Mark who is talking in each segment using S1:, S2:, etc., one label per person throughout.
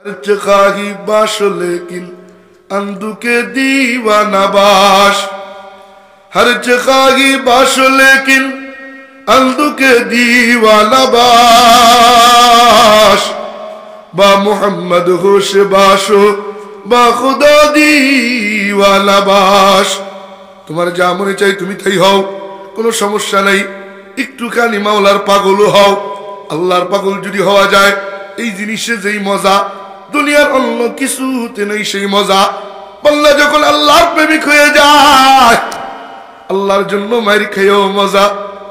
S1: हर्च खाही बाश लेकिन अंधु के दीवाना बाश, हर्च खाही बाश लेकिन अंधु के दीवाना बाश, बा मोहम्मद होश बाशो बा खुदा दीवाना बाश। তোমার যা মনে চাই তুমি তাই হও, কোনো সমস্যা নাই। একটুখানি মাওলার পাগল হও। আল্লাহর পাগল যদি হওয়া যায়, এই জিনিসে যেই মজা দুনিয়ার অন্য কিছুতে নেই সেই মজা। বান্দা যখন আল্লাহর প্রেমিক হয়ে যায়, আল্লাহর জন্য মায়ের খেয়েও মজা,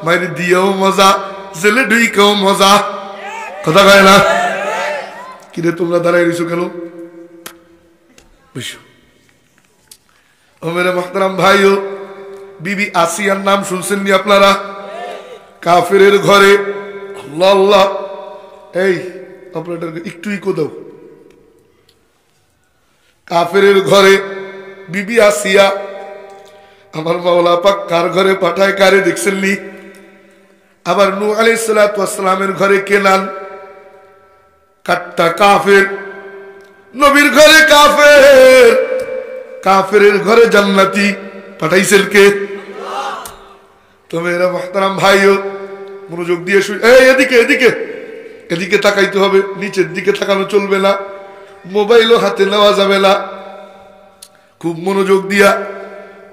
S1: মায়ের দিয়েও মজা, জেলে ঢুকেও মজা। কথা কয় না? কিরে তোমরা দাঁড়াই রয়েছো কেন? বুঝছো? ও মেরে মোহতারাম ভাইও, বিবি আসিয়ার নাম শুনছেন নি আপনারা? কাফেরের ঘরে আল্লাহ আল্লাহ, এই অপারেটর একটু ইকো দাও। কাফেরের ঘরে বিবি আসিয়া, আমার মাওলা পাক কার ঘরে পাঠায় কারে দেখছেন নি? আবার নূহ আলাইহিস সালাতু ওয়াস সালামের ঘরে কেনান, কাট্টা কাফের। নবীর ঘরে কাফের, কাফেরের ঘরে জান্নাতি পাঠাইছেন কে? তো মেরা মুহতারাম ভাইও, মনোযোগ দিয়ে শুনে, এই এদিকে এদিকে এদিকে তাকাইতে হবে, নিচের দিকে তাকানো চলবে না, মোবাইলও হাতে নেওয়া যাবে না। খুব মনোযোগ দিয়া,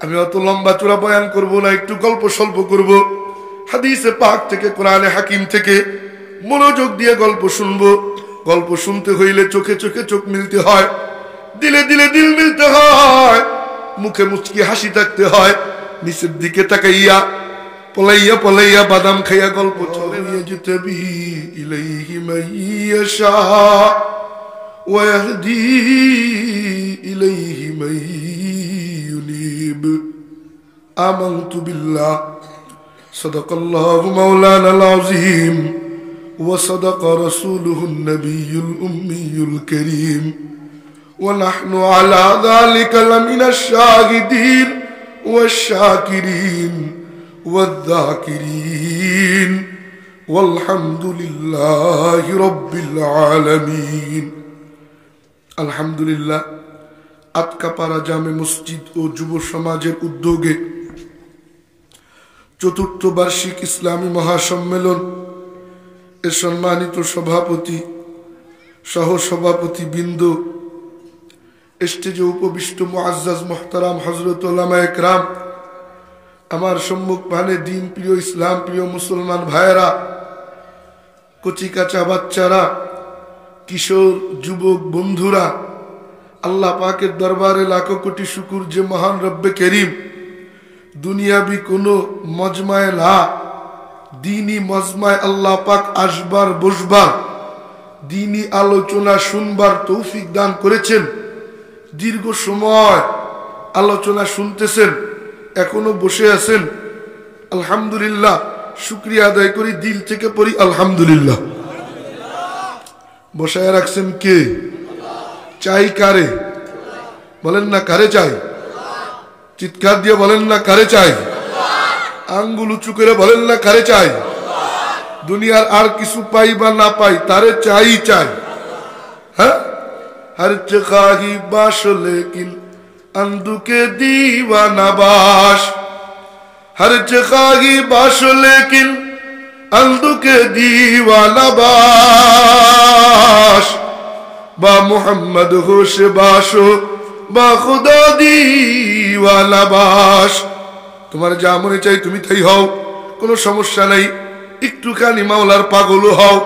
S1: আমি অত লম্বা চূড়া বয়ান করব না, একটু গল্প স্বল্প করব। হাদিসে পাক থেকে, কোরআনে হাকিম থেকে মনোযোগ দিয়ে গল্প শুনবো। গল্প শুনতে হইলে চোখে চোখে চোখ মিলতে হয়, দিলে দিলে দিল মিলতে হয়, মুখে মুচকি হাসি থাকতে হয়। নিচের দিকে তাকাইয়া পলাইয়া পলাইয়া বাদাম খাইয়া গল্প চলে। ইয়াজতাবি ইলাইহি মাইয়াশা ওয়া ইয়াহদি ইলাইহি মাইয়ুনিব। আমানতু বিল্লাহ, সাদাকাল্লাহু মাওলানাল আযীম ওয়া সাদাকা রাসূলুহুন নাবিয়্যুল উম্মিয়্যুল কারীম ওয়া নাহনু আলা যালিকা লামিনাশ শাহিদিন ওয়াশ শাকিরিন والذاكرين والحمد لله رب العالمين। আলহামদুলিল্লাহ, আতকাপাড়া জামে মসজিদ ও যুব সমাজের উদ্যোগে চতুর্থ বার্ষিক ইসলামী মহাসম্মেলন এর সম্মানিত সভাপতি, সহ সভাপতি বৃন্দ, স্টেজে উপবিষ্ট মুআজ্জাজ মুহতারাম হযরত উলামায়ে কেরাম, আমার সম্মুখ পানে দিন প্রিয়, ইসলাম প্রিয় মুসলমান ভাইয়েরা, কচি কাঁচা বাচ্চারা, কিশোর যুবক বন্ধুরা, আল্লাহ পাকের দরবারে লাখো কোটি শুকুর যে মহান রব্বে করিম দুনিয়াবি কোনো মজমায় না, দিনী মজমায় আল্লাহ পাক আসবার বসবার, দিনী আলোচনা শুনবার তৌফিক দান করেছেন। দীর্ঘ সময় আলোচনা শুনতেছেন, এখনো বসে আছেন। আলহামদুলিল্লাহ, শুকরিয়া আদায় করি, দিল থেকে পড়ি আলহামদুলিল্লাহ। বসায় রাখছেন কে? চাই কারে? বলেন না কারে চাই? চিৎকার দিয়ে বলেন না কারে চাই? আঙ্গুল উঁচু করে বলেন না কারে চাই? দুনিয়ার আর কিছু পাই বা না পাই, তারে চাই চাই। হ্যাঁ, হর্চ খাহি বাশ লেকিন अंधु के दीवाना बाश, हर्च खाही बाश लेकिन अंधु के दीवाना बाश, बा मोहम्मद होश बाशो बा खुदा दीवाना बाश। তোমার যা মনে চাই তুমি তাই হও, কোনো সমস্যা নাই। একটুখানি মাওলার পাগল হও।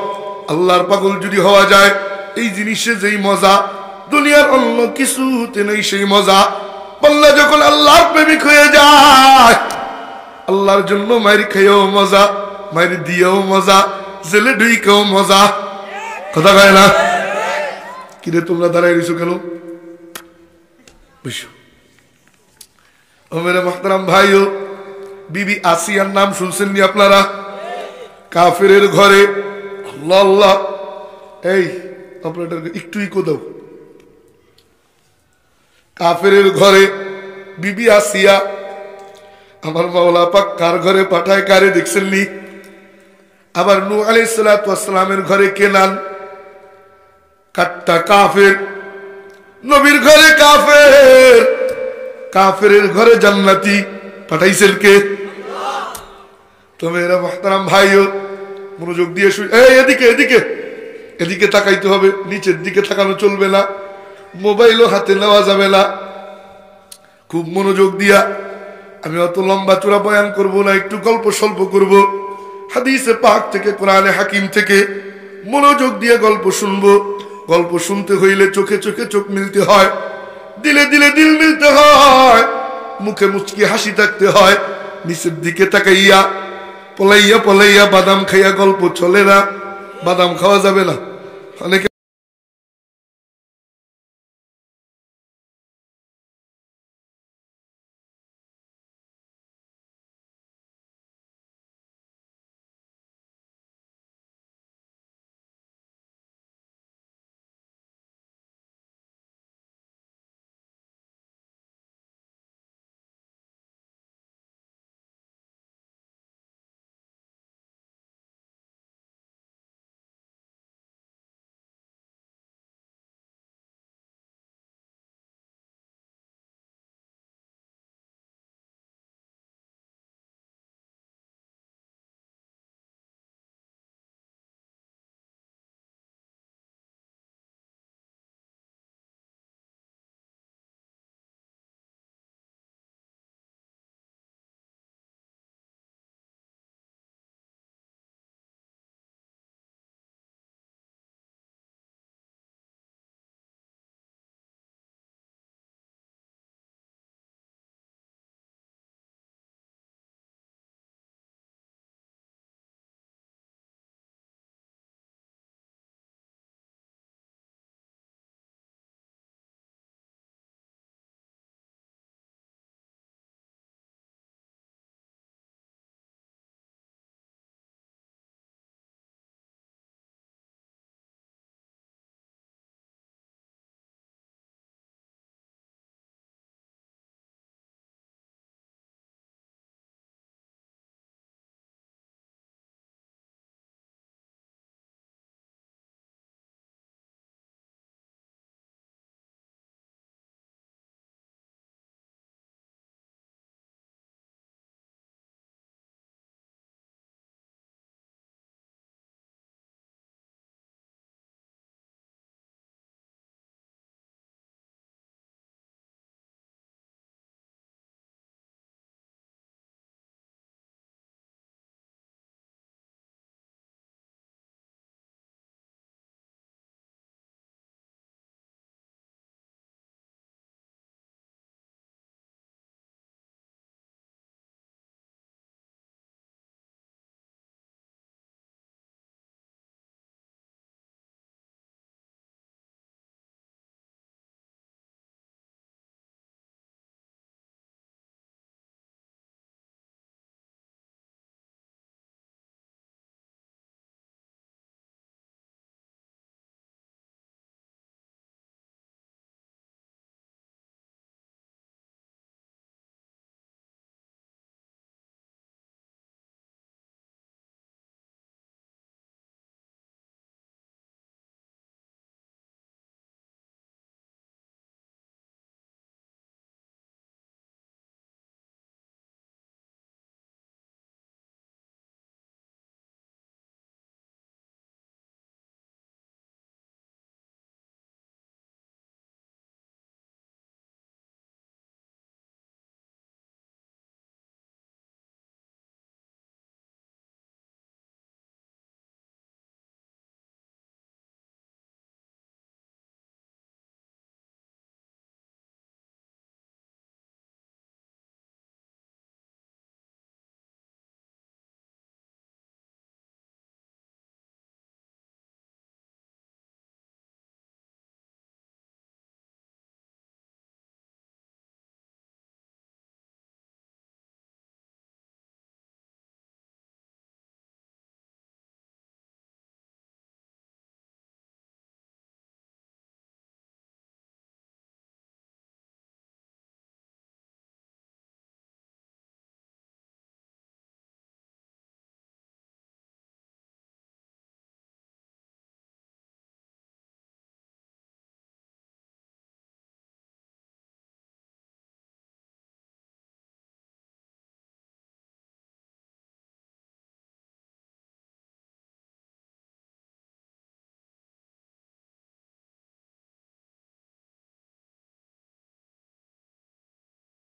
S1: আল্লাহর পাগল যদি হওয়া যায়, এই জিনিসে যেই মজা দুনিয়ার অন্য কিছুতে নেই সেই মজা। বান্দা যখন আল্লাহর প্রেমিক হয়ে যায়, আল্লাহর জন্য মায়ের খেয়েও মজা, মায়ের দিয়েও মজা, জেলে ঢুকেও মজা। কথা কয় না? কিরে তোমরা দাঁড়াই রয়েছো কেন? বুঝছো? ও মেরে মোহতারাম ভাইও, বিবি আসিয়ার নাম শুনছেন নি আপনারা? কাফেরের ঘরে আল্লাহ আল্লাহ, এই অপারেটর একটু ইকো দাও। কাফেরের ঘরে বিবি আসিয়া, আমার মাওলা পাক কার ঘরে পাঠায় কারে দেখছেন নি? আবার নূহ আলাইহিস সালাতু ওয়াস সালামের ঘরে কেনান, কাট্টা কাফের, নবীর ঘরে কাফের, কাফেরের ঘরে জান্নাতি পাঠাইছেন কে? তো মেয়েরা মুহতারাম ভাইও মনোযোগ দিয়ে এদিকে এদিকে এদিকে তাকাইতে হবে, নিচের দিকে তাকানো চলবে না, মোবাইলও হাতে নেওয়া যাবে না। খুব মনোযোগ দিয়া, আমি অত লম্বা চূড়া বয়ান করব না, একটু গল্প স্বল্প করব। হাদিসে পাক থেকে, কোরআনে হাকিম থেকে মনোযোগ দিয়ে গল্প শুনবো। গল্প শুনতে হইলে চোখে চোখে চোখ মিলতে হয়, দিলে দিলে দিল মিলতে হয়, মুখে মুচকি হাসি থাকতে হয়। নিচের দিকে তাকাইয়া পলাইয়া পলাইয়া বাদাম খাইয়া গল্প চলে না, বাদাম খাওয়া যাবে না। অনেকে